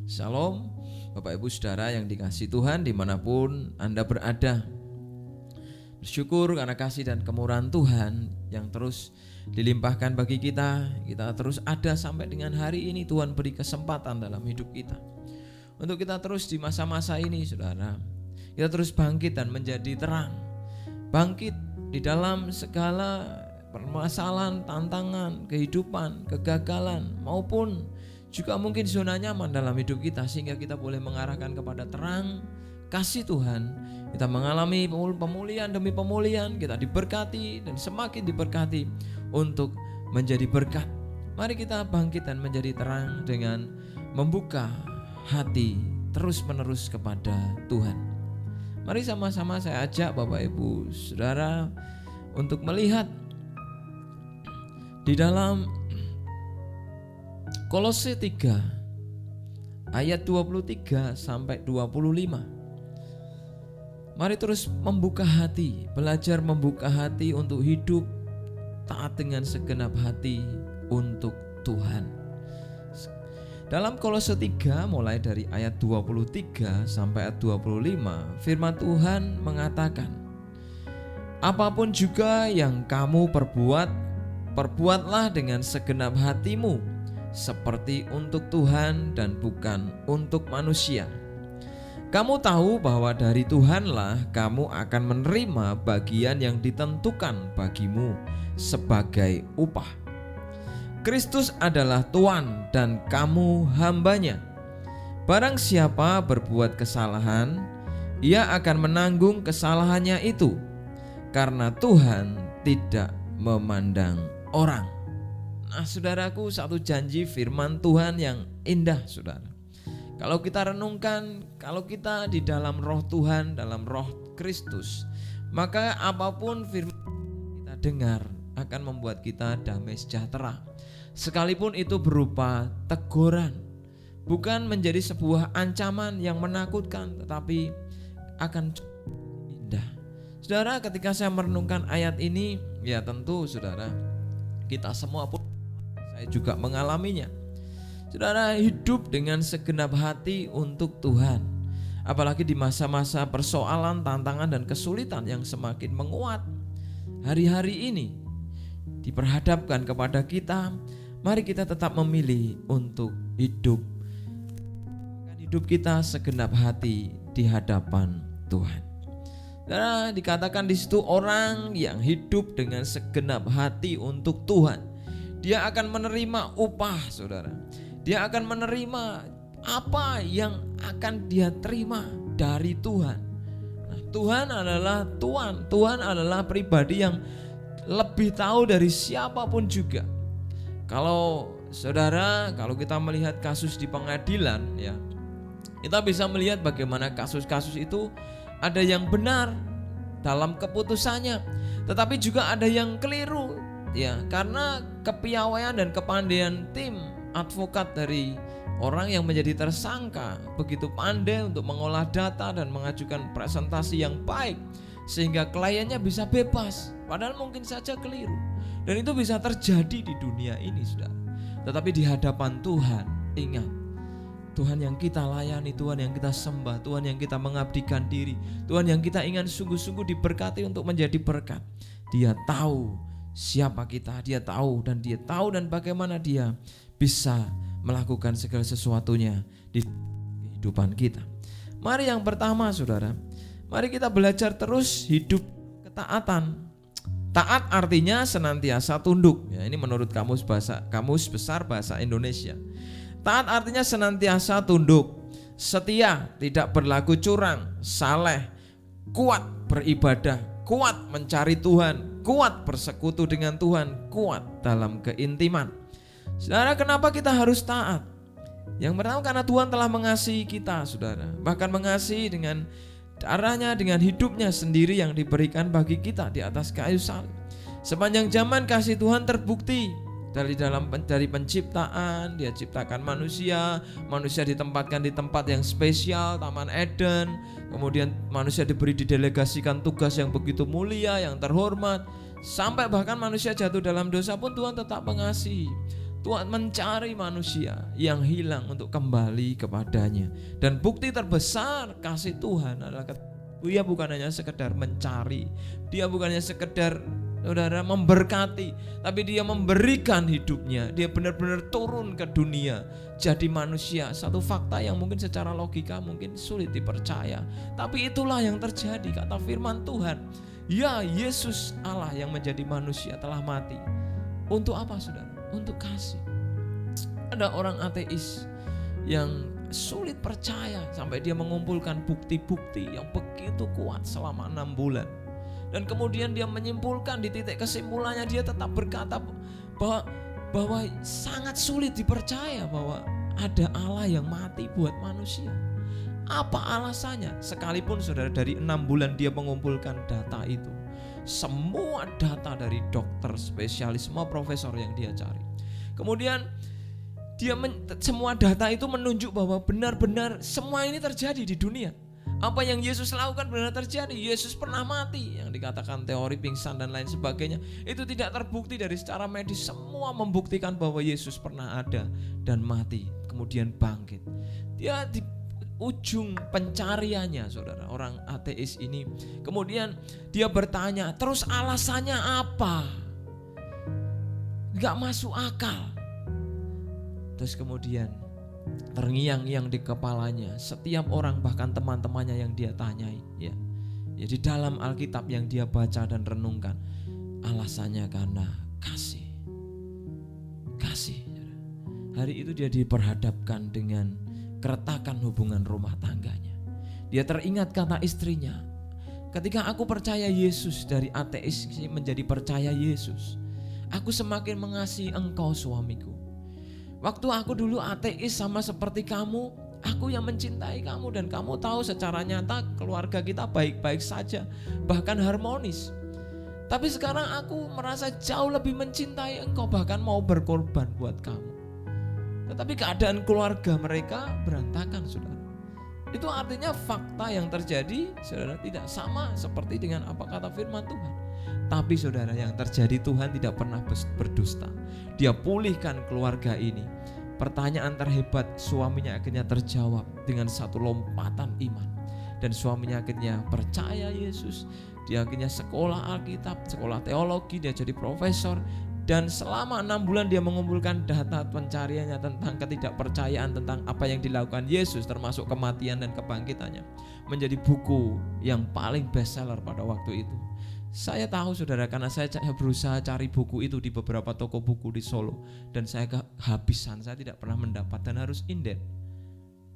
Shalom Bapak Ibu Saudara yang dikasihi Tuhan dimanapun Anda berada. Bersyukur karena kasih dan kemurahan Tuhan yang terus dilimpahkan bagi kita. Kita terus ada sampai dengan hari ini. Tuhan beri kesempatan dalam hidup kita untuk kita terus di masa-masa ini, saudara, kita terus bangkit dan menjadi terang. Bangkit di dalam segala permasalahan, tantangan, kehidupan, kegagalan, maupun juga mungkin zona nyaman dalam hidup kita, sehingga kita boleh mengarahkan kepada terang kasih Tuhan. Kita mengalami pemulihan demi pemulihan, kita diberkati dan semakin diberkati untuk menjadi berkat. Mari kita bangkit dan menjadi terang dengan membuka hati terus menerus kepada Tuhan. Mari sama-sama saya ajak Bapak Ibu Saudara untuk melihat di dalam Kolose 3 ayat 23 sampai 25. Mari terus membuka hati, belajar membuka hati untuk hidup taat dengan segenap hati untuk Tuhan. Dalam Kolose 3 mulai dari ayat 23 sampai ayat 25, firman Tuhan mengatakan, apapun juga yang kamu perbuat, perbuatlah dengan segenap hatimu, seperti untuk Tuhan dan bukan untuk manusia. Kamu tahu bahwa dari Tuhanlah kamu akan menerima bagian yang ditentukan bagimu sebagai upah. Kristus adalah Tuhan dan kamu hambanya. Barang siapa berbuat kesalahan, ia akan menanggung kesalahannya itu, karena Tuhan tidak memandang orang. Nah, saudaraku, satu janji firman Tuhan yang indah, saudara. Kalau kita renungkan, kalau kita di dalam roh Tuhan, dalam roh Kristus, maka apapun firman kita dengar akan membuat kita damai sejahtera. Sekalipun itu berupa teguran, bukan menjadi sebuah ancaman yang menakutkan, tetapi akan indah. Saudara, ketika saya merenungkan ayat ini, ya tentu saudara, kita semua pun, saya juga mengalaminya. Saudara, hidup dengan segenap hati untuk Tuhan, apalagi di masa-masa persoalan, tantangan dan kesulitan yang semakin menguat hari-hari ini diperhadapkan kepada kita. Mari kita tetap memilih untuk hidup kita segenap hati di hadapan Tuhan. Saudara, dikatakan di situ orang yang hidup dengan segenap hati untuk Tuhan, dia akan menerima upah, saudara. Dia akan menerima apa yang akan dia terima dari Tuhan. Nah, Tuhan adalah Tuhan. Tuhan adalah pribadi yang lebih tahu dari siapapun juga. Kalau saudara, kalau kita melihat kasus di pengadilan, ya, kita bisa melihat bagaimana kasus-kasus itu ada yang benar dalam keputusannya, tetapi juga ada yang keliru, ya, karena kepiawaian dan kepandaian tim advokat dari orang yang menjadi tersangka begitu pandai untuk mengolah data dan mengajukan presentasi yang baik, sehingga kliennya bisa bebas, padahal mungkin saja keliru. Dan itu bisa terjadi di dunia ini, saudara. Tetapi di hadapan Tuhan, ingat, Tuhan yang kita layani, Tuhan yang kita sembah, Tuhan yang kita mengabdikan diri, Tuhan yang kita ingin sungguh-sungguh diberkati untuk menjadi berkat. Dia tahu siapa kita, dia tahu dan bagaimana dia bisa melakukan segala sesuatunya di kehidupan kita. Mari yang pertama, saudara, mari kita belajar terus hidup ketaatan. Taat artinya senantiasa tunduk. Ya, ini menurut Kamus Besar Bahasa Indonesia. Taat artinya senantiasa tunduk, setia, tidak berlaku curang, saleh, kuat beribadah, kuat mencari Tuhan, kuat bersekutu dengan Tuhan, kuat dalam keintiman. Saudara, kenapa kita harus taat? Yang pertama, karena Tuhan telah mengasihi kita, saudara. Bahkan mengasihi dengan darahnya, dengan hidupnya sendiri yang diberikan bagi kita di atas kayu salib. Sepanjang zaman kasih Tuhan terbukti dari penciptaan. Dia ciptakan manusia ditempatkan di tempat yang spesial, Taman Eden. Kemudian manusia didelegasikan tugas yang begitu mulia, yang terhormat. Sampai bahkan manusia jatuh dalam dosa pun Tuhan tetap mengasihi. Tuhan mencari manusia yang hilang untuk kembali kepadanya. Dan bukti terbesar kasih Tuhan adalah dia bukan hanya sekedar mencari, dia bukan hanya sekedar saudara memberkati, tapi dia memberikan hidupnya. Dia benar-benar turun ke dunia jadi manusia. Satu fakta yang mungkin secara logika mungkin sulit dipercaya, tapi itulah yang terjadi. Kata firman Tuhan, ya Yesus Allah yang menjadi manusia telah mati. Untuk apa saudara? Untuk kasih. Ada orang ateis yang sulit percaya sampai dia mengumpulkan bukti-bukti yang begitu kuat selama 6 bulan. Dan kemudian dia menyimpulkan, di titik kesimpulannya dia tetap berkata bahwa sangat sulit dipercaya bahwa ada Allah yang mati buat manusia. Apa alasannya? Sekalipun saudara dari 6 bulan dia mengumpulkan data itu, semua data dari dokter, spesialis, semua profesor yang dia cari. Kemudian semua data itu menunjuk bahwa benar-benar semua ini terjadi di dunia. Apa yang Yesus lakukan benar terjadi. Yesus pernah mati, yang dikatakan teori pingsan dan lain sebagainya, itu tidak terbukti dari secara medis. Semua membuktikan bahwa Yesus pernah ada dan mati, kemudian bangkit. Dia di ujung pencariannya, saudara, orang ateis ini. Kemudian dia bertanya, terus alasannya apa? Gak masuk akal. Terus kemudian terngiang-ngiang di kepalanya setiap orang, bahkan teman-temannya yang dia tanyai, ya di dalam Alkitab yang dia baca dan renungkan, alasannya karena kasih. Hari itu dia diperhadapkan dengan keretakan hubungan rumah tangganya. Dia teringat kata istrinya, ketika aku percaya Yesus, dari ateis menjadi percaya Yesus, aku semakin mengasihi engkau suamiku. Waktu aku dulu ateis sama seperti kamu, aku yang mencintai kamu, dan kamu tahu secara nyata keluarga kita baik-baik saja, bahkan harmonis. Tapi sekarang aku merasa jauh lebih mencintai engkau, bahkan mau berkorban buat kamu. Tetapi keadaan keluarga mereka berantakan, saudara. Itu artinya fakta yang terjadi, saudara, tidak sama seperti dengan apa kata firman Tuhan. Tapi saudara, yang terjadi, Tuhan tidak pernah berdusta. Dia pulihkan keluarga ini. Pertanyaan terhebat suaminya akhirnya terjawab dengan satu lompatan iman. Dan suaminya akhirnya percaya Yesus. Dia akhirnya sekolah Alkitab, sekolah teologi, dia jadi profesor. Dan selama 6 bulan dia mengumpulkan data pencariannya tentang ketidakpercayaan tentang apa yang dilakukan Yesus, termasuk kematian dan kebangkitannya, menjadi buku yang paling bestseller pada waktu itu. Saya tahu saudara, karena saya berusaha cari buku itu di beberapa toko buku di Solo, dan saya kehabisan, saya tidak pernah mendapat dan harus inden.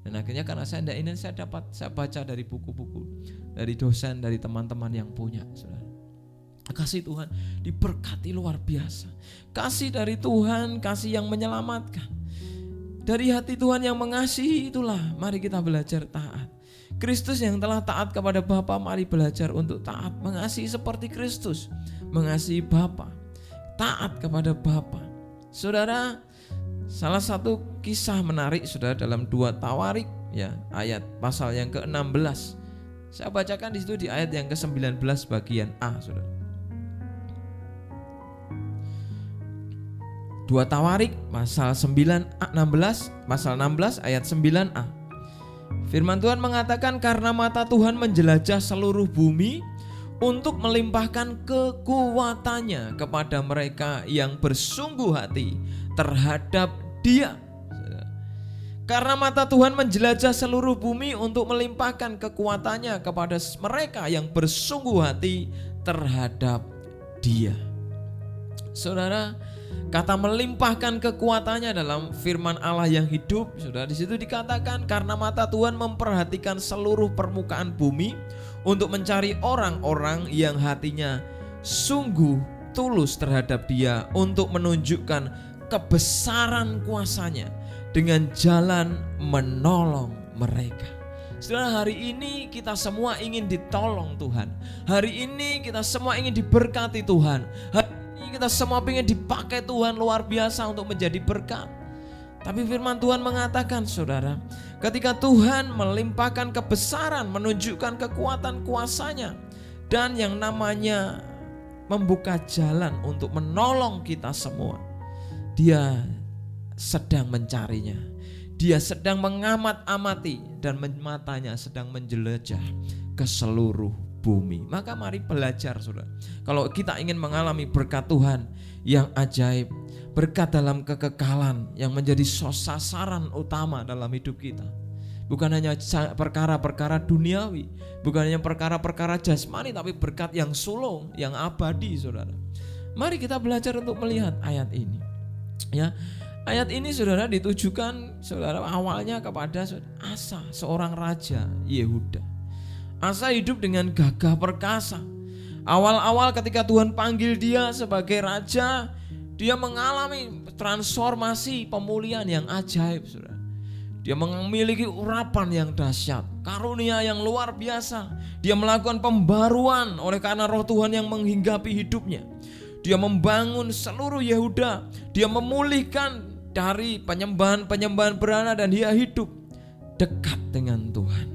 Dan akhirnya karena saya tidak inden, saya baca dari buku-buku, dari dosen, dari teman-teman yang punya, saudara. Kasih Tuhan diberkati luar biasa. Kasih dari Tuhan, kasih yang menyelamatkan. Dari hati Tuhan yang mengasihi itulah mari kita belajar taat. Kristus yang telah taat kepada Bapa, mari belajar untuk taat, mengasihi seperti Kristus mengasihi Bapa, taat kepada Bapa. Saudara, salah satu kisah menarik saudara dalam 2 Tawarik, ya, ayat pasal yang ke-16. Saya bacakan di situ di ayat yang ke-19 bagian A, saudara. 2 Tawarik pasal 16 pasal 16 ayat 9a. Firman Tuhan mengatakan, karena mata Tuhan menjelajah seluruh bumi untuk melimpahkan kekuatannya kepada mereka yang bersungguh hati terhadap Dia. Karena mata Tuhan menjelajah seluruh bumi untuk melimpahkan kekuatannya kepada mereka yang bersungguh hati terhadap Dia. Saudara, kata melimpahkan kekuatannya dalam firman Allah yang hidup, sudah di situ dikatakan karena mata Tuhan memperhatikan seluruh permukaan bumi untuk mencari orang-orang yang hatinya sungguh tulus terhadap Dia, untuk menunjukkan kebesaran kuasa-Nya dengan jalan menolong mereka. Saudara, hari ini kita semua ingin ditolong Tuhan. Hari ini kita semua ingin diberkati Tuhan. Hari ini kita semua ingin dipakai Tuhan luar biasa untuk menjadi berkat. Tapi firman Tuhan mengatakan, saudara, ketika Tuhan melimpahkan kebesaran, menunjukkan kekuatan kuasa-Nya, dan yang namanya membuka jalan untuk menolong kita semua, Dia sedang mencarinya. Dia sedang mengamat-amati dan matanya sedang menjelajah ke seluruh bumi. Maka mari belajar, saudara. Kalau kita ingin mengalami berkat Tuhan yang ajaib, berkat dalam kekekalan yang menjadi sasaran utama dalam hidup kita, bukan hanya perkara-perkara duniawi, bukan hanya perkara-perkara jasmani, tapi berkat yang sulung, yang abadi, saudara. Mari kita belajar untuk melihat ayat ini. Ya, ayat ini, saudara, ditujukan, saudara, awalnya kepada Asa, seorang raja Yehuda. Asa hidup dengan gagah perkasa. Awal-awal ketika Tuhan panggil dia sebagai raja, dia mengalami transformasi pemulihan yang ajaib, saudara. Dia memiliki urapan yang dahsyat, karunia yang luar biasa. Dia melakukan pembaruan oleh karena roh Tuhan yang menghinggapi hidupnya. Dia membangun seluruh Yehuda. Dia memulihkan dari penyembahan berhala dan dia hidup dekat dengan Tuhan.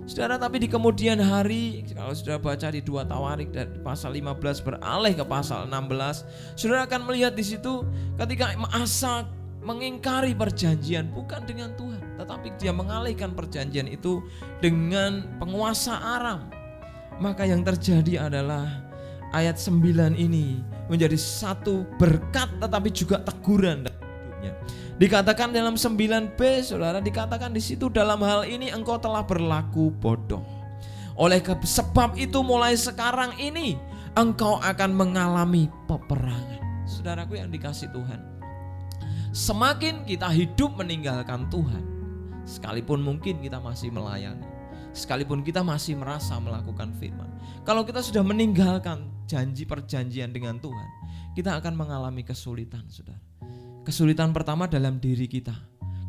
Saudara, tapi di kemudian hari, kalau sudah baca di 2 Tawarik dari pasal 15 beralih ke pasal 16, saudara akan melihat di situ ketika Asa mengingkari perjanjian bukan dengan Tuhan, tetapi dia mengalihkan perjanjian itu dengan penguasa Aram. Maka yang terjadi adalah ayat 9 ini menjadi satu berkat tetapi juga teguran dalam hidupnya. Dikatakan dalam 9b, saudara, dikatakan di situ, dalam hal ini engkau telah berlaku bodoh. Oleh sebab itu mulai sekarang ini engkau akan mengalami peperangan. Saudaraku yang dikasih Tuhan, semakin kita hidup meninggalkan Tuhan, sekalipun mungkin kita masih melayani, sekalipun kita masih merasa melakukan firman, kalau kita sudah meninggalkan janji perjanjian dengan Tuhan, kita akan mengalami kesulitan, saudara. Kesulitan pertama dalam diri kita,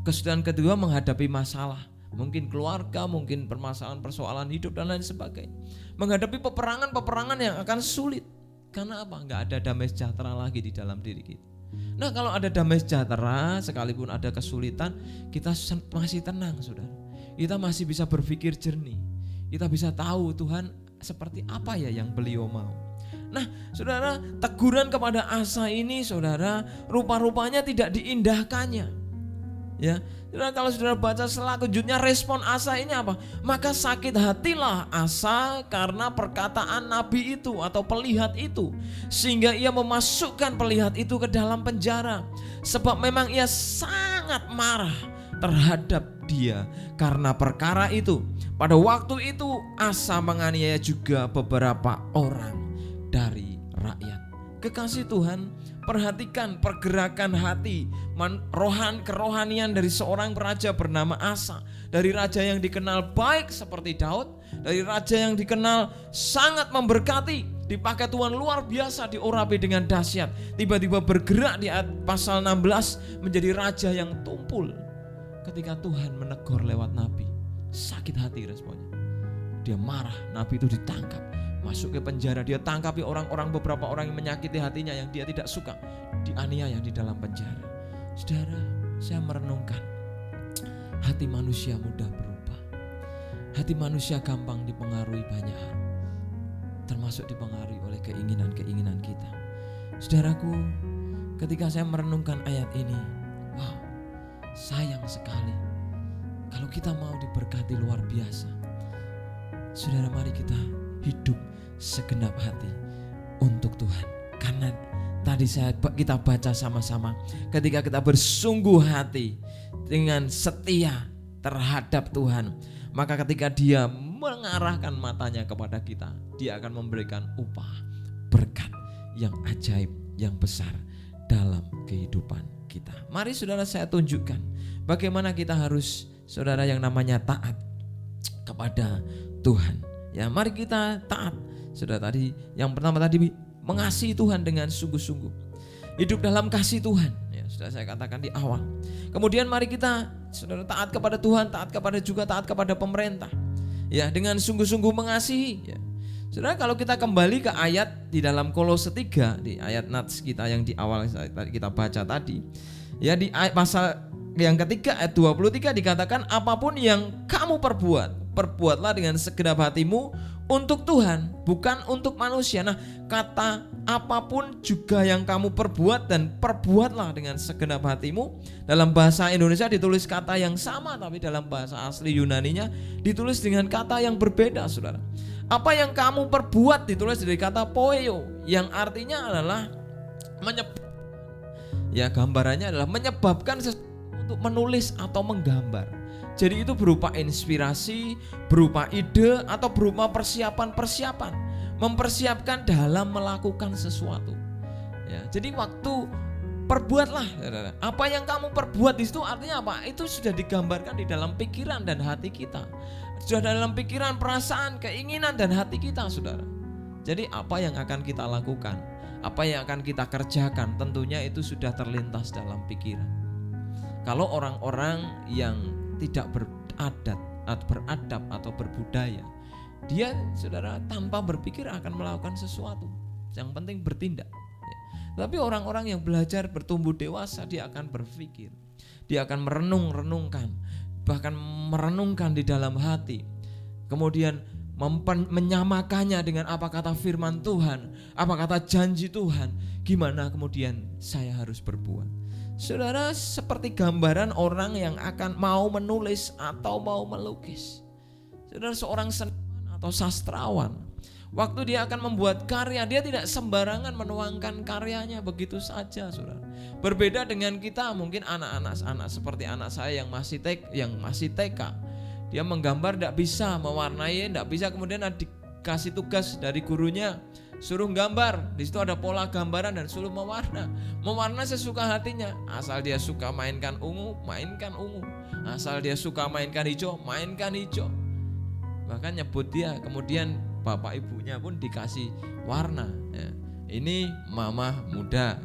kesulitan kedua menghadapi masalah, mungkin keluarga, mungkin persoalan hidup dan lain sebagainya. Menghadapi peperangan yang akan sulit. Karena apa? Enggak ada damai sejahtera lagi di dalam diri kita. Nah, kalau ada damai sejahtera, sekalipun ada kesulitan, kita masih tenang, saudara. Kita masih bisa berpikir jernih. Kita bisa tahu Tuhan seperti apa ya yang beliau mau. Nah, saudara, teguran kepada Asa ini, saudara, rupa-rupanya tidak diindahkannya. Ya, saudara, kalau saudara baca selanjutnya, respon Asa ini apa? Maka sakit hatilah Asa karena perkataan nabi itu atau pelihat itu, sehingga ia memasukkan pelihat itu ke dalam penjara. Sebab memang ia sangat marah terhadap dia karena perkara itu. Pada waktu itu Asa menganiaya juga beberapa orang dari rakyat. Kekasih Tuhan, perhatikan pergerakan hati, kerohanian dari seorang raja bernama Asa. Dari raja yang dikenal baik seperti Daud, dari raja yang dikenal sangat memberkati, dipakai Tuhan luar biasa, diurapi dengan dahsyat, tiba-tiba bergerak di pasal 16 menjadi raja yang tumpul. Ketika Tuhan menegur lewat nabi, sakit hati responnya. Dia marah, nabi itu ditangkap, masuk ke penjara, dia tangkapi beberapa orang yang menyakiti hatinya, yang dia tidak suka, dianiaya di dalam penjara. Saudara, saya merenungkan, hati manusia mudah berubah. Hati manusia gampang dipengaruhi banyak hal, termasuk dipengaruhi oleh keinginan-keinginan kita. Saudaraku, ketika saya merenungkan ayat ini, wow, sayang sekali kalau kita mau diberkati luar biasa. Saudara, mari kita hidup segenap hati untuk Tuhan. Karena tadi kita baca sama-sama, ketika kita bersungguh hati dengan setia terhadap Tuhan, maka ketika Dia mengarahkan matanya kepada kita, Dia akan memberikan upah berkat yang ajaib, yang besar dalam kehidupan kita. Mari saudara, saya tunjukkan bagaimana kita harus, saudara, yang namanya taat kepada Tuhan. Ya, mari kita taat. Sudah tadi, yang pertama tadi mengasihi Tuhan dengan sungguh-sungguh. Hidup dalam kasih Tuhan. Ya, sudah saya katakan di awal. Kemudian mari kita, saudara, taat kepada Tuhan, taat kepada pemerintah. Ya, dengan sungguh-sungguh mengasihi. Ya. Saudara, kalau kita kembali ke ayat di dalam Kolose 3, di ayat nats kita yang di awal kita baca tadi. Ya, di pasal yang ketiga ayat 23 dikatakan, apapun yang kamu perbuat, perbuatlah dengan segenap hatimu untuk Tuhan, bukan untuk manusia. Nah, kata apapun juga yang kamu perbuat, dan perbuatlah dengan segenap hatimu. Dalam bahasa Indonesia ditulis kata yang sama, tapi dalam bahasa asli Yunaninya ditulis dengan kata yang berbeda, saudara. Apa yang kamu perbuat ditulis dari kata poeo, yang artinya adalah gambarannya adalah menyebabkan untuk menulis atau menggambar. Jadi itu berupa inspirasi, berupa ide, atau berupa persiapan-persiapan, mempersiapkan dalam melakukan sesuatu. Ya, jadi waktu perbuatlah, apa yang kamu perbuat di situ artinya apa? Itu sudah digambarkan di dalam pikiran dan hati kita, sudah dalam pikiran, perasaan, keinginan dan hati kita, saudara. Jadi apa yang akan kita lakukan, apa yang akan kita kerjakan, tentunya itu sudah terlintas dalam pikiran. Kalau orang-orang yang tidak beradab atau berbudaya, dia, saudara, tanpa berpikir akan melakukan sesuatu. Yang penting bertindak. Tapi orang-orang yang belajar bertumbuh dewasa, dia akan berpikir, dia akan merenungkan, bahkan merenungkan di dalam hati, kemudian menyamakannya dengan apa kata firman Tuhan, apa kata janji Tuhan, gimana kemudian saya harus berbuat. Saudara, seperti gambaran orang yang akan mau menulis atau mau melukis. Saudara, seorang seniman atau sastrawan, waktu dia akan membuat karya, dia tidak sembarangan menuangkan karyanya begitu saja, saudara. Berbeda dengan kita, mungkin anak-anak seperti anak saya yang masih TK. Dia menggambar tidak bisa, mewarnai tidak bisa, kemudian dikasih tugas dari gurunya, suruh gambar, di situ ada pola gambaran dan suruh mewarna sesuka hatinya. Asal dia suka mainkan ungu, mainkan ungu. Asal dia suka mainkan hijau, mainkan hijau. Bahkan nyebut dia, kemudian bapak ibunya pun dikasih warna. Ya. Ini mama muda,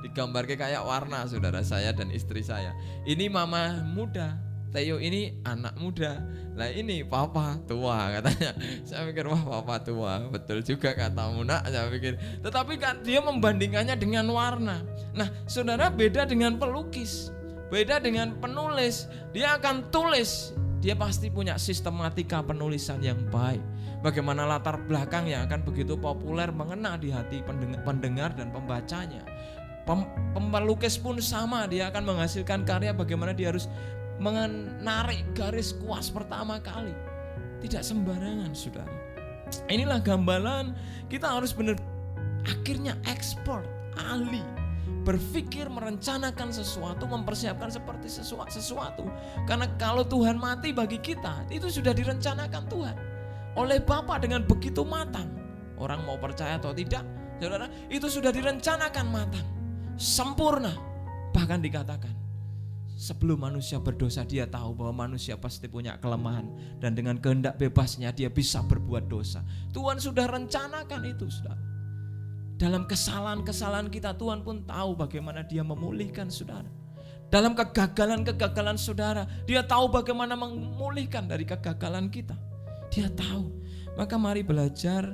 digambarkan kayak warna, saudara, saya dan istri saya. Ini mama muda, Theo ini anak muda, lah ini papa tua katanya. Saya pikir wah papa tua, betul juga katamu nak, saya pikir. Tetapi kan dia membandingkannya dengan warna. Nah, saudara, beda dengan pelukis, beda dengan penulis. Dia akan tulis, dia pasti punya sistematika penulisan yang baik. Bagaimana latar belakang yang akan begitu populer mengena di hati pendengar dan pembacanya. Pelukis pun sama, dia akan menghasilkan karya bagaimana dia harus menarik garis kuas pertama kali. Tidak sembarangan, saudara. Inilah gambaran kita harus benar, akhirnya expert, ahli, berpikir, merencanakan sesuatu, mempersiapkan seperti sesuatu. Karena kalau Tuhan mati bagi kita, itu sudah direncanakan Tuhan oleh Bapa dengan begitu matang. Orang mau percaya atau tidak, saudara, itu sudah direncanakan matang, sempurna. Bahkan dikatakan sebelum manusia berdosa, dia tahu bahwa manusia pasti punya kelemahan, dan dengan kehendak bebasnya dia bisa berbuat dosa. Tuhan sudah rencanakan itu, saudara. Dalam kesalahan-kesalahan kita, Tuhan pun tahu bagaimana dia memulihkan saudara. Dalam kegagalan-kegagalan saudara, dia tahu bagaimana memulihkan dari kegagalan kita. Dia tahu. Maka mari belajar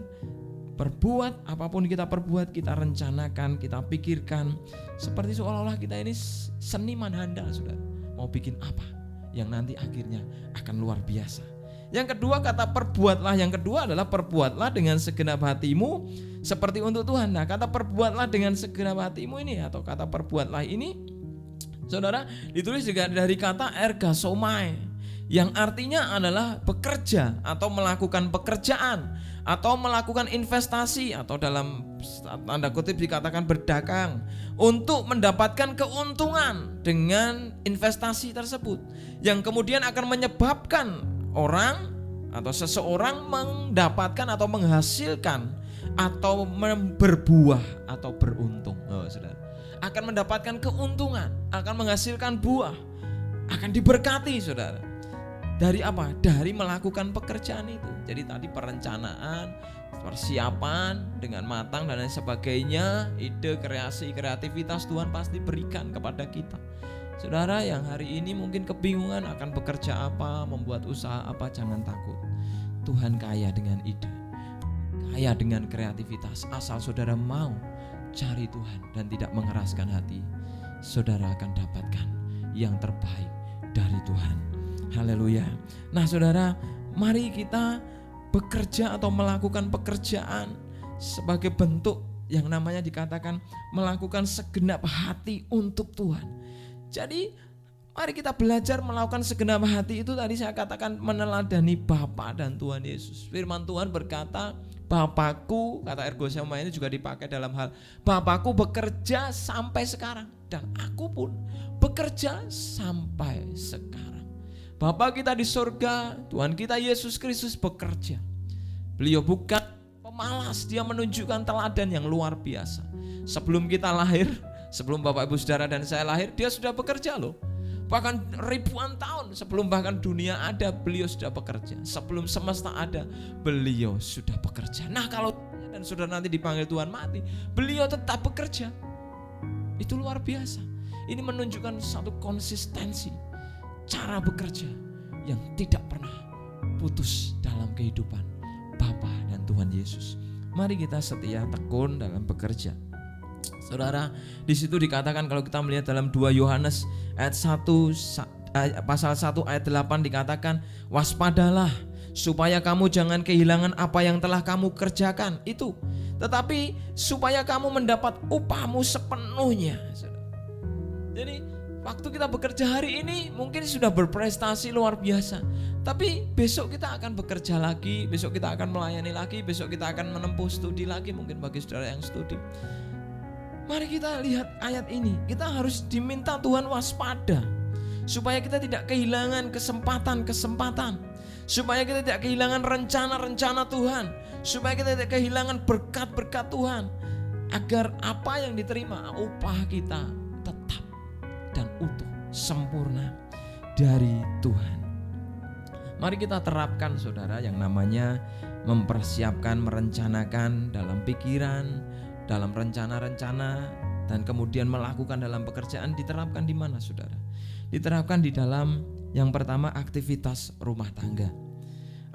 berbuat, apapun kita perbuat, kita rencanakan, kita pikirkan, seperti seolah-olah kita ini seniman handal, saudara. Mau bikin apa yang nanti akhirnya akan luar biasa. Yang kedua, kata perbuatlah, yang kedua adalah perbuatlah dengan segenap hatimu seperti untuk Tuhan. Nah, kata perbuatlah dengan segenap hatimu ini, atau kata perbuatlah ini, saudara, ditulis juga dari kata ergasomai, yang artinya adalah bekerja atau melakukan pekerjaan atau melakukan investasi, atau dalam tanda kutip dikatakan berdagang, untuk mendapatkan keuntungan dengan investasi tersebut, yang kemudian akan menyebabkan orang atau seseorang mendapatkan atau menghasilkan atau berbuah atau beruntung. Saudara, akan mendapatkan keuntungan, akan menghasilkan buah, akan diberkati, saudara. Dari apa? Dari melakukan pekerjaan itu. Jadi tadi perencanaan, persiapan dengan matang dan lain sebagainya, ide, kreasi, kreativitas Tuhan pasti berikan kepada kita. Saudara yang hari ini mungkin kebingungan akan bekerja apa, membuat usaha apa, jangan takut. Tuhan kaya dengan ide, kaya dengan kreativitas. Asal saudara mau cari Tuhan dan tidak mengeraskan hati, saudara akan dapatkan yang terbaik dari Tuhan. Haleluya. Nah, saudara, mari kita bekerja atau melakukan pekerjaan sebagai bentuk yang namanya dikatakan melakukan segenap hati untuk Tuhan. Jadi mari kita belajar melakukan segenap hati itu. Tadi saya katakan meneladani Bapa dan Tuhan Yesus. Firman Tuhan berkata, Bapakku, kata ergo soma ini juga dipakai dalam hal Bapakku bekerja sampai sekarang dan aku pun bekerja sampai sekarang. Bapa kita di surga, Tuhan kita Yesus Kristus bekerja. Beliau bukan pemalas, dia menunjukkan teladan yang luar biasa. Sebelum kita lahir, sebelum Bapak Ibu Saudara dan saya lahir, dia sudah bekerja loh. Bahkan ribuan tahun sebelum bahkan dunia ada, beliau sudah bekerja. Sebelum semesta ada, beliau sudah bekerja. Nah kalau dan sudah nanti dipanggil Tuhan mati, beliau tetap bekerja. Itu luar biasa. Ini menunjukkan satu konsistensi cara bekerja yang tidak pernah putus dalam kehidupan Bapa dan Tuhan Yesus. Mari kita setia tekun dalam bekerja. Saudara, di situ dikatakan kalau kita melihat dalam 2 Yohanes ayat 1 pasal 1 ayat 8 dikatakan, waspadalah supaya kamu jangan kehilangan apa yang telah kamu kerjakan itu, tetapi supaya kamu mendapat upahmu sepenuhnya. Jadi waktu kita bekerja hari ini mungkin sudah berprestasi luar biasa, tapi besok kita akan bekerja lagi, besok kita akan melayani lagi, besok kita akan menempuh studi lagi, mungkin bagi saudara yang studi. Mari kita lihat ayat ini, kita harus diminta Tuhan waspada, supaya kita tidak kehilangan kesempatan-kesempatan, supaya kita tidak kehilangan rencana-rencana Tuhan, supaya kita tidak kehilangan berkat-berkat Tuhan, agar apa yang diterima, upah kita tetap dan utuh, sempurna dari Tuhan. Mari kita terapkan saudara yang namanya mempersiapkan, merencanakan dalam pikiran, dalam rencana-rencana, dan kemudian melakukan dalam pekerjaan. Diterapkan di mana saudara? Diterapkan di dalam yang pertama aktivitas rumah tangga.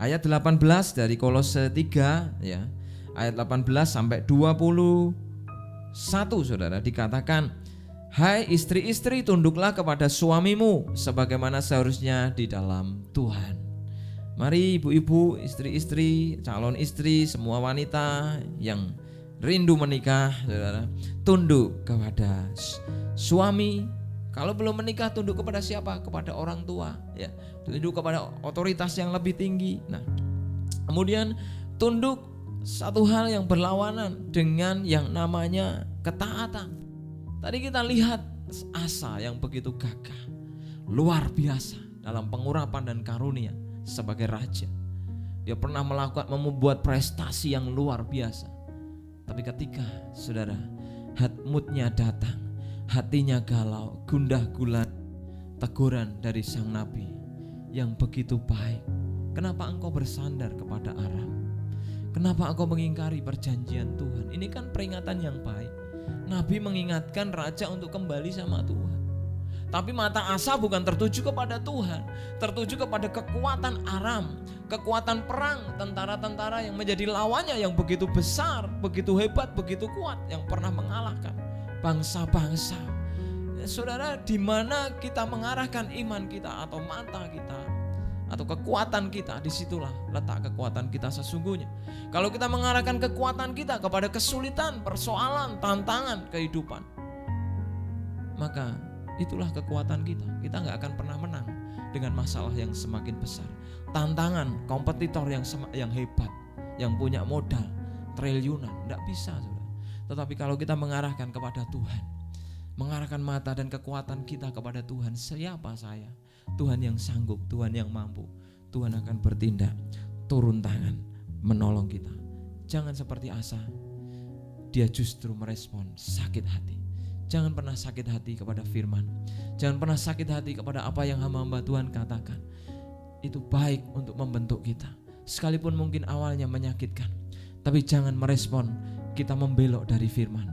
Ayat 18 dari Kolose 3 ya, ayat 18 sampai 21 saudara dikatakan, hai istri-istri, tunduklah kepada suamimu sebagaimana seharusnya di dalam Tuhan. Mari ibu-ibu, istri-istri, calon istri, semua wanita yang rindu menikah, saudara, tunduk kepada suami. Kalau belum menikah, tunduk kepada siapa? Kepada orang tua, ya. Tunduk kepada otoritas yang lebih tinggi. Nah, kemudian tunduk satu hal yang berlawanan dengan yang namanya ketaatan. Tadi kita lihat Asa yang begitu gagah, luar biasa dalam pengurapan dan karunia sebagai raja. Dia pernah membuat prestasi yang luar biasa. Tapi ketika saudara moodnya datang, hatinya galau, gundah gulana, teguran dari sang nabi yang begitu baik. Kenapa engkau bersandar kepada Aram? Kenapa engkau mengingkari perjanjian Tuhan? Ini kan peringatan yang baik. Nabi mengingatkan raja untuk kembali sama Tuhan. Tapi mata Asa bukan tertuju kepada Tuhan, tertuju kepada kekuatan Aram, kekuatan perang, tentara-tentara yang menjadi lawannya yang begitu besar, begitu hebat, begitu kuat, yang pernah mengalahkan bangsa-bangsa. Ya, saudara, di mana kita mengarahkan iman kita atau mata kita atau kekuatan kita, disitulah letak kekuatan kita sesungguhnya. Kalau kita mengarahkan kekuatan kita kepada kesulitan, persoalan, tantangan kehidupan, maka itulah kekuatan kita. Kita gak akan pernah menang dengan masalah yang semakin besar, tantangan, kompetitor yang hebat, yang punya modal triliunan, gak bisa saudara. Tetapi kalau kita mengarahkan kepada Tuhan, mengarahkan mata dan kekuatan kita kepada Tuhan, siapa saya? Tuhan yang sanggup, Tuhan yang mampu, Tuhan akan bertindak, turun tangan, menolong kita. Jangan seperti Asa, dia justru merespon sakit hati. Jangan pernah sakit hati kepada firman. Jangan pernah sakit hati kepada apa yang hamba-hamba Tuhan katakan. Itu baik untuk membentuk kita, sekalipun mungkin awalnya menyakitkan. Tapi jangan merespon kita membelok dari firman.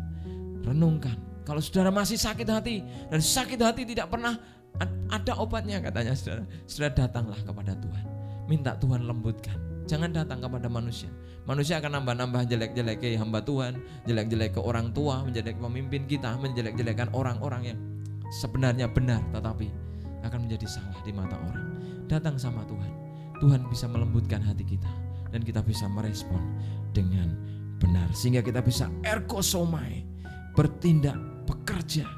Renungkan, kalau saudara masih sakit hati, dan sakit hati tidak pernah ada obatnya katanya saudara, saudara datanglah kepada Tuhan, minta Tuhan lembutkan. Jangan datang kepada manusia. Manusia akan nambah-nambah jelek-jelek ke hamba Tuhan, jelek-jelek ke orang tua, menjelek pemimpin kita, menjelek-jelekan orang-orang yang sebenarnya benar tetapi akan menjadi salah di mata orang. Datang sama Tuhan. Tuhan bisa melembutkan hati kita. dan kita bisa merespon dengan benar, sehingga kita bisa ergosomai, bertindak, bekerja,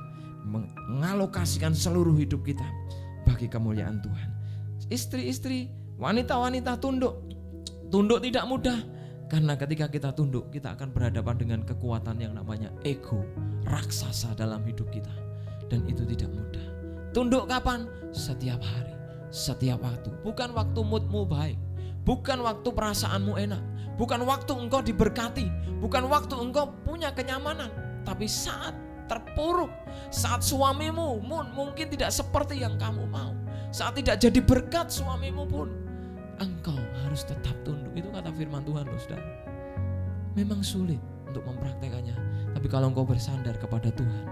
mengalokasikan seluruh hidup kita bagi kemuliaan Tuhan. Istri-istri, wanita-wanita, tunduk tidak mudah, karena ketika kita tunduk, kita akan berhadapan dengan kekuatan yang namanya ego, raksasa dalam hidup kita, dan itu tidak mudah. Tunduk kapan? Setiap hari, setiap waktu. Bukan waktu moodmu baik, bukan waktu perasaanmu enak, bukan waktu engkau diberkati, bukan waktu engkau punya kenyamanan, tapi saat terpuruk, saat suamimu mungkin tidak seperti yang kamu mau, saat tidak jadi berkat suamimu pun, engkau harus tetap tunduk. Itu kata firman Tuhan loh, saudara. Memang sulit untuk mempraktekannya, tapi kalau engkau bersandar kepada Tuhan,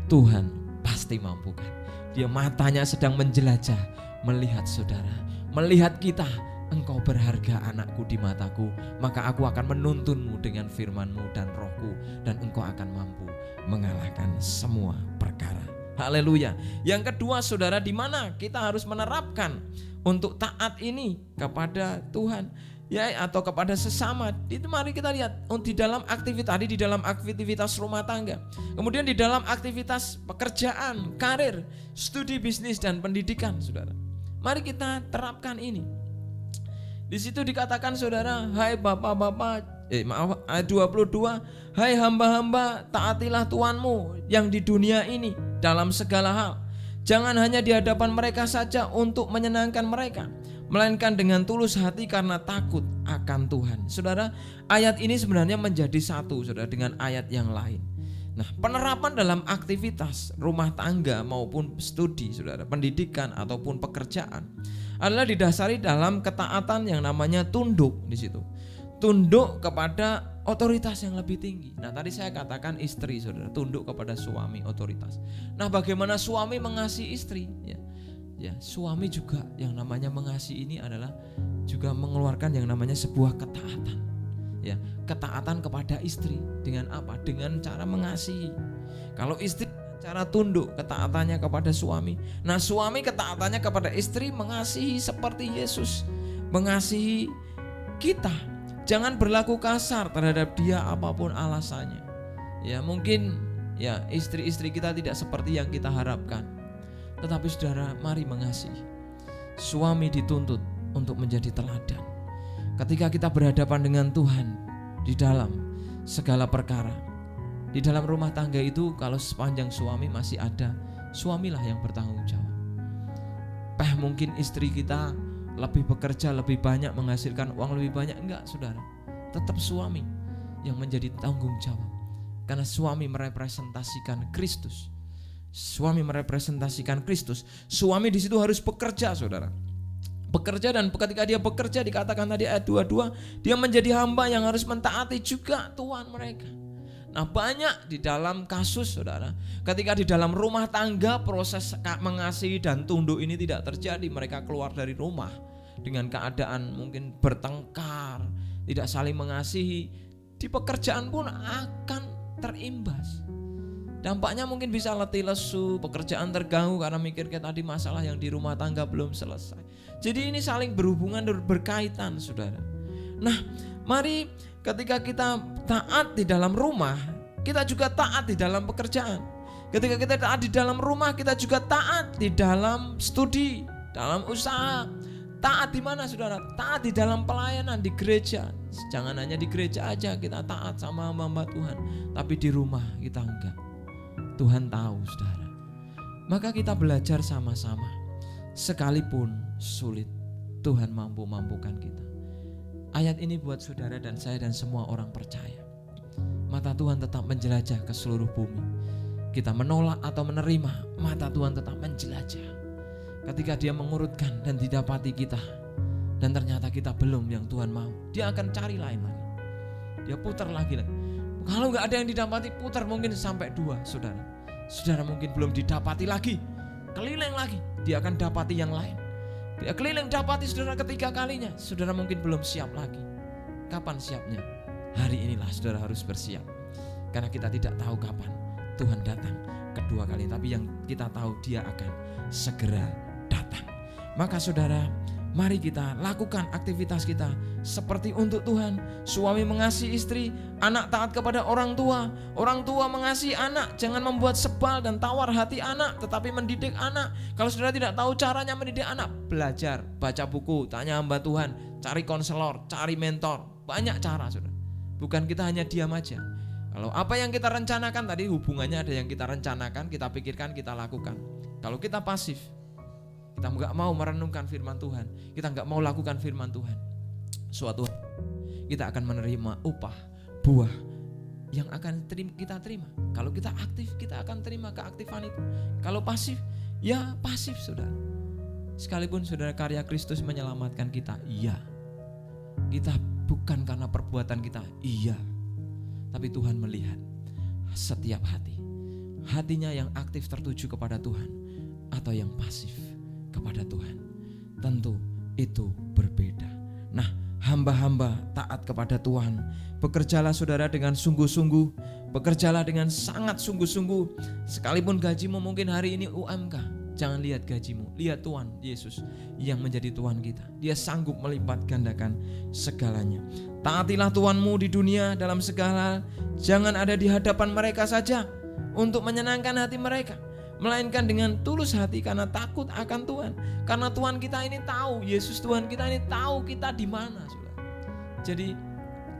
Tuhan pasti mampukan. Dia matanya sedang menjelajah, melihat saudara, melihat kita. Engkau berharga anakku di mataku, maka aku akan menuntunmu dengan firman-Mu dan Roh-Ku, dan engkau akan mampu mengalahkan semua perkara. Haleluya. Yang kedua, saudara, di mana kita harus menerapkan untuk taat ini kepada Tuhan, ya, atau kepada sesama. Itu mari kita lihat di dalam aktivitas rumah tangga, kemudian di dalam aktivitas pekerjaan, karir, studi bisnis dan pendidikan, saudara. Mari kita terapkan ini. Di situ dikatakan, saudara, hai bapak-bapak, ayat 22, hai hamba-hamba, taatilah Tuhanmu yang di dunia ini dalam segala hal. Jangan hanya di hadapan mereka saja untuk menyenangkan mereka, melainkan dengan tulus hati karena takut akan Tuhan. Saudara, ayat ini sebenarnya menjadi satu, saudara, dengan ayat yang lain. Nah, penerapan dalam aktivitas rumah tangga maupun studi, saudara, pendidikan ataupun pekerjaan adalah didasari dalam ketaatan yang namanya tunduk di situ. Tunduk kepada otoritas yang lebih tinggi. Nah, tadi saya katakan istri, saudara, tunduk kepada suami, otoritas. Nah, bagaimana suami mengasihi istri? Ya, suami juga yang namanya mengasihi ini adalah juga mengeluarkan yang namanya sebuah ketaatan. Ya, ketaatan kepada istri dengan apa? Dengan cara mengasihi. Kalau istri cara tunduk, ketaatannya kepada suami. Nah, suami ketaatannya kepada istri mengasihi seperti Yesus mengasihi kita. Jangan berlaku kasar terhadap dia apapun alasannya. Ya, mungkin ya istri-istri kita tidak seperti yang kita harapkan, tetapi saudara, mari mengasihi. Suami dituntut untuk menjadi teladan. Ketika kita berhadapan dengan Tuhan di dalam segala perkara, di dalam rumah tangga itu, kalau sepanjang suami masih ada, suamilah yang bertanggung jawab. Mungkin istri kita lebih bekerja, lebih banyak, menghasilkan uang lebih banyak, enggak, saudara. Tetap suami yang menjadi tanggung jawab, karena suami merepresentasikan Kristus. Suami merepresentasikan Kristus. Suami di situ harus bekerja, saudara. Bekerja, dan ketika dia bekerja, dikatakan tadi ayat 22, dia menjadi hamba yang harus mentaati juga Tuhan mereka. Nah, banyak di dalam kasus, saudara, ketika di dalam rumah tangga proses mengasihi dan tunduk ini tidak terjadi. Mereka keluar dari rumah dengan keadaan mungkin bertengkar, tidak saling mengasihi. Di pekerjaan pun akan terimbas. Dampaknya mungkin bisa letih lesu, pekerjaan terganggu karena mikirnya tadi masalah yang di rumah tangga belum selesai. Jadi ini saling berhubungan dan berkaitan, saudara. Nah, mari ketika kita taat di dalam rumah, kita juga taat di dalam pekerjaan. Ketika kita taat di dalam rumah, kita juga taat di dalam studi, dalam usaha. Taat di mana, saudara? Taat di dalam pelayanan di gereja. Jangan hanya di gereja aja kita taat sama hamba Tuhan, tapi di rumah kita enggak. Tuhan tahu, saudara. Maka kita belajar sama-sama. Sekalipun sulit, Tuhan mampukan kita. Ayat ini buat saudara dan saya dan semua orang percaya. Mata Tuhan tetap menjelajah ke seluruh bumi. Kita menolak atau menerima, mata Tuhan tetap menjelajah. Ketika dia mengurutkan dan didapati kita, dan ternyata kita belum yang Tuhan mau, dia akan cari lain lagi. Dia putar lagi. Kalau gak ada yang didapati, putar mungkin sampai 2, saudara. Saudara mungkin belum didapati lagi, keliling lagi, dia akan dapati yang lain. Dia keliling dapati saudara ketiga kalinya, saudara mungkin belum siap lagi. Kapan siapnya? Hari inilah saudara harus bersiap. Karena kita tidak tahu kapan Tuhan datang kedua kali, tapi yang kita tahu dia akan segera datang. Maka saudara, Mari kita lakukan aktivitas kita seperti untuk Tuhan. Suami mengasihi istri, anak taat kepada orang tua mengasihi anak. Jangan membuat sebal dan tawar hati anak, tetapi mendidik anak. Kalau saudara tidak tahu caranya mendidik anak, belajar, baca buku, tanya hamba Tuhan, cari konselor, cari mentor. Banyak cara, saudara. Bukan kita hanya diam aja. Kalau apa yang kita rencanakan tadi, hubungannya ada yang kita rencanakan, kita pikirkan, kita lakukan. Kalau kita pasif, kita nggak mau merenungkan firman Tuhan, kita nggak mau lakukan firman Tuhan, suatu kita akan menerima upah, buah yang akan kita terima. Kalau kita aktif, kita akan terima keaktifan itu. Kalau pasif, ya pasif, saudara. Sekalipun saudara karya Kristus menyelamatkan kita, iya. Kita bukan karena perbuatan kita, iya. Tapi Tuhan melihat setiap hati. Hatinya yang aktif tertuju kepada Tuhan atau yang pasif kepada Tuhan. Tentu itu berbeda. Nah, hamba-hamba taat kepada Tuhan, bekerjalah saudara dengan sungguh-sungguh, bekerjalah dengan sangat sungguh-sungguh. Sekalipun gajimu mungkin hari ini UMK, jangan lihat gajimu, lihat Tuhan Yesus yang menjadi Tuhan kita. Dia sanggup melipat gandakan segalanya. Taatilah Tuhanmu di dunia dalam segala hal. Jangan ada di hadapan mereka saja untuk menyenangkan hati mereka, melainkan dengan tulus hati karena takut akan Tuhan. Karena Tuhan kita ini tahu, Yesus Tuhan kita ini tahu kita di mana, saudara. Jadi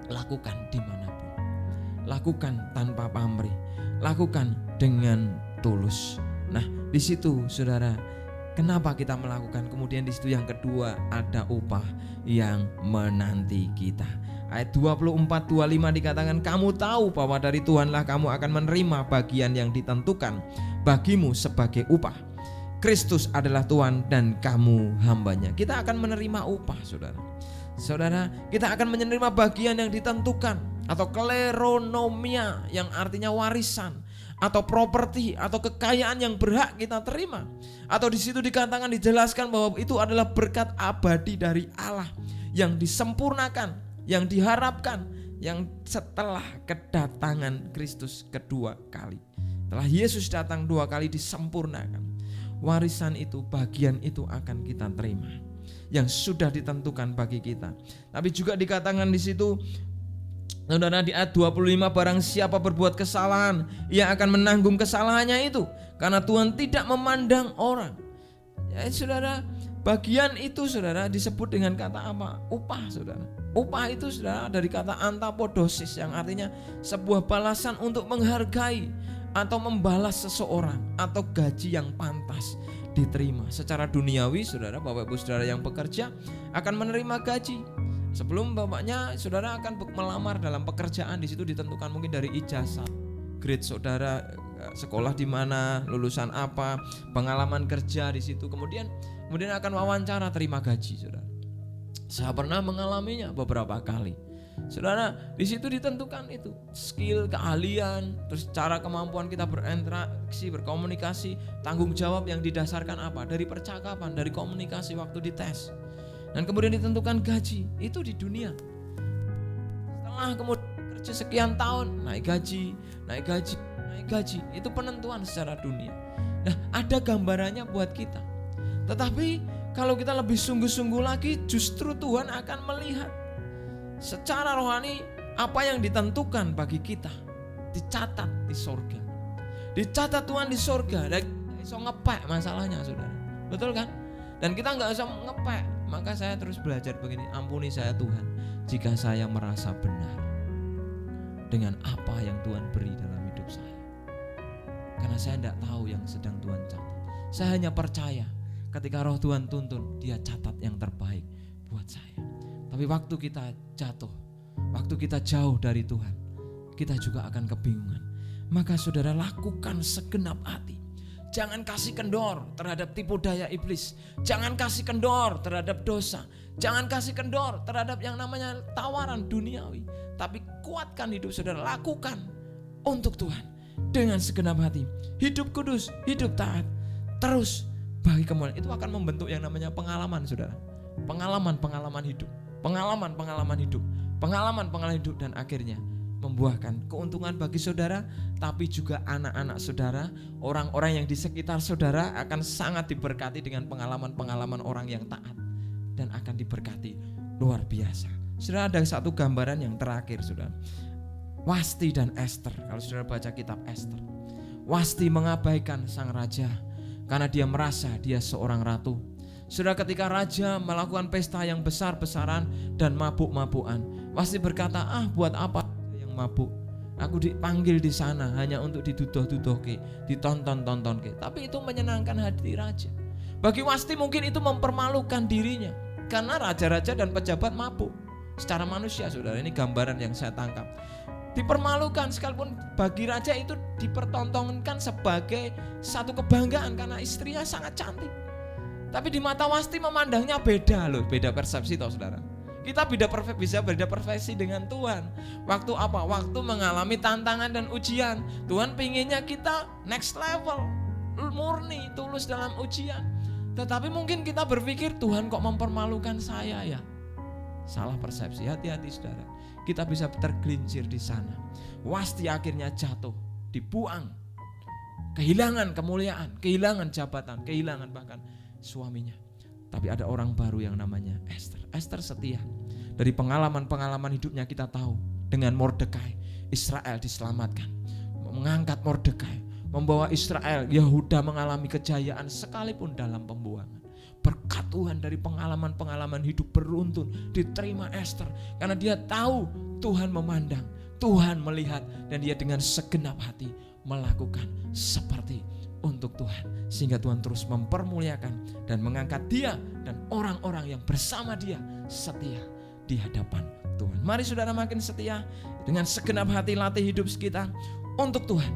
lakukan dimanapun, lakukan tanpa pamrih, lakukan dengan tulus. Nah, di situ saudara, kenapa kita melakukan? Kemudian di situ yang kedua, ada upah yang menanti kita. Ayat 24-25 dikatakan, kamu tahu bahwa dari Tuhanlah kamu akan menerima bagian yang ditentukan bagimu sebagai upah. Kristus adalah Tuhan dan kamu hambanya. Kita akan menerima upah, saudara. Saudara, kita akan menerima bagian yang ditentukan atau kleronomia, yang artinya warisan atau properti atau kekayaan yang berhak kita terima. Atau di situ dikatakan, dijelaskan bahwa itu adalah berkat abadi dari Allah yang disempurnakan, yang diharapkan, yang setelah kedatangan Kristus kedua kali. Setelah Yesus datang 2 kali disempurnakan. Warisan itu, bagian itu akan kita terima, yang sudah ditentukan bagi kita. Tapi juga dikatakan di situ, saudara, di ayat 25, barang siapa berbuat kesalahan, ia akan menanggung kesalahannya itu, karena Tuhan tidak memandang orang. Ya, saudara, bagian itu, saudara, disebut dengan kata apa? Upah, saudara. Upah itu, saudara, dari kata antapodosis, yang artinya sebuah balasan untuk menghargai atau membalas seseorang, atau gaji yang pantas diterima. Secara duniawi, saudara, Bapak Ibu saudara yang bekerja akan menerima gaji. Sebelum bapaknya saudara akan melamar dalam pekerjaan, di situ ditentukan mungkin dari ijazah, grade saudara, sekolah di mana, lulusan apa, pengalaman kerja di situ. Kemudian akan wawancara terima gaji, saudara. Saya pernah mengalaminya beberapa kali. Saudara, di situ ditentukan itu skill, keahlian, terus cara kemampuan kita berinteraksi, berkomunikasi, tanggung jawab yang didasarkan apa? Dari percakapan, dari komunikasi waktu dites. Dan kemudian ditentukan gaji, itu di dunia. Setelah kemudian kerja sekian tahun, naik gaji, itu penentuan secara dunia. Nah, ada gambarannya buat kita. Tetapi kalau kita lebih sungguh-sungguh lagi, justru Tuhan akan melihat secara rohani apa yang ditentukan bagi kita, dicatat di sorga. Dicatat Tuhan di sorga. Dan bisa ngepek masalahnya, saudara. Betul kan? Dan kita gak usah ngepek. Maka saya terus belajar begini, ampuni saya Tuhan jika saya merasa benar dengan apa yang Tuhan beri dalam hidup saya. Karena saya tidak tahu yang sedang Tuhan catat. Saya hanya percaya ketika roh Tuhan tuntun, dia catat yang terbaik buat saya. Tapi waktu kita jatuh, waktu kita jauh dari Tuhan, kita juga akan kebingungan. Maka saudara, lakukan segenap hati. Jangan kasih kendor terhadap tipu daya iblis. Jangan kasih kendor terhadap dosa. Jangan kasih kendor terhadap yang namanya tawaran duniawi. Tapi kuatkan hidup saudara, lakukan untuk Tuhan dengan segenap hati. Hidup kudus, hidup taat, terus bagi kemuliaan. Itu akan membentuk yang namanya pengalaman, saudara. Pengalaman hidup. Pengalaman hidup, dan akhirnya membuahkan keuntungan bagi saudara, tapi juga anak-anak saudara, orang-orang yang di sekitar saudara akan sangat diberkati dengan pengalaman-pengalaman orang yang taat dan akan diberkati luar biasa. Saudara, ada satu gambaran yang terakhir, saudara. Wasti dan Ester. Kalau saudara baca kitab Ester, Wasti mengabaikan sang raja karena dia merasa dia seorang ratu. Saudara, ketika raja melakukan pesta yang besar-besaran dan mabuk-mabukan, Wasti berkata, buat apa yang mabuk? Aku dipanggil di sana hanya untuk diduduh-duduh, ditonton-tonton. Tapi itu menyenangkan hati raja. Bagi Wasti mungkin itu mempermalukan dirinya, karena raja-raja dan pejabat mabuk. Secara manusia, saudara, ini gambaran yang saya tangkap. Dipermalukan, sekalipun bagi raja itu dipertontonkan sebagai satu kebanggaan karena istrinya sangat cantik. Tapi di mata Wasti memandangnya beda loh, beda persepsi toh, saudara. Kita bisa beda profesi dengan Tuhan. Waktu apa? Waktu mengalami tantangan dan ujian. Tuhan pinginnya kita next level, murni, tulus dalam ujian. Tetapi mungkin kita berpikir, Tuhan kok mempermalukan saya ya? Salah persepsi, hati-hati saudara. Kita bisa tergelincir di sana. Wasti akhirnya jatuh, dibuang, kehilangan kemuliaan, kehilangan jabatan, kehilangan bahkan suaminya. Tapi ada orang baru yang namanya Ester. Ester setia. Dari pengalaman-pengalaman hidupnya kita tahu, dengan Mordekai Israel diselamatkan. Mengangkat Mordekai, membawa Israel, Yehuda mengalami kejayaan sekalipun dalam pembuangan. Berkat Tuhan dari pengalaman-pengalaman hidup beruntun diterima Ester, karena dia tahu Tuhan memandang, Tuhan melihat, dan dia dengan segenap hati melakukan seperti untuk Tuhan, sehingga Tuhan terus mempermuliakan dan mengangkat dia dan orang-orang yang bersama dia setia di hadapan Tuhan. Mari saudara makin setia dengan segenap hati, latih hidup kita untuk Tuhan.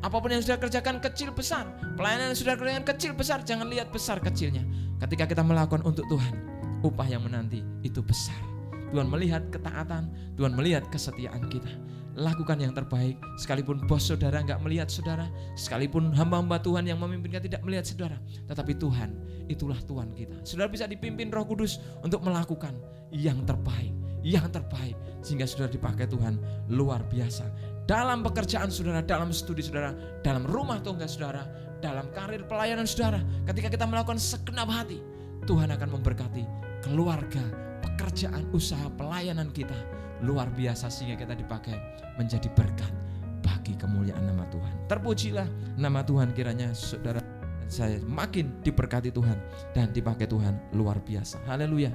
Apapun yang sudah kerjakan kecil besar, pelayanan yang sudah kerjakan kecil besar, jangan lihat besar kecilnya. Ketika kita melakukan untuk Tuhan, upah yang menanti itu besar. Tuhan melihat ketaatan, Tuhan melihat kesetiaan kita. Lakukan yang terbaik, sekalipun bos saudara gak melihat saudara, sekalipun hamba-hamba Tuhan yang memimpin kita tidak melihat saudara, tetapi Tuhan, itulah Tuhan kita. Saudara bisa dipimpin Roh Kudus untuk melakukan yang terbaik, sehingga saudara dipakai Tuhan luar biasa. Dalam pekerjaan saudara, dalam studi saudara, dalam rumah tangga saudara, dalam karir pelayanan saudara, ketika kita melakukan segenap hati, Tuhan akan memberkati keluarga, pekerjaan, usaha, pelayanan kita luar biasa, sehingga kita dipakai menjadi berkat bagi kemuliaan nama Tuhan. Terpujilah nama Tuhan, kiranya saudara dan saya makin diberkati Tuhan dan dipakai Tuhan luar biasa. Haleluya.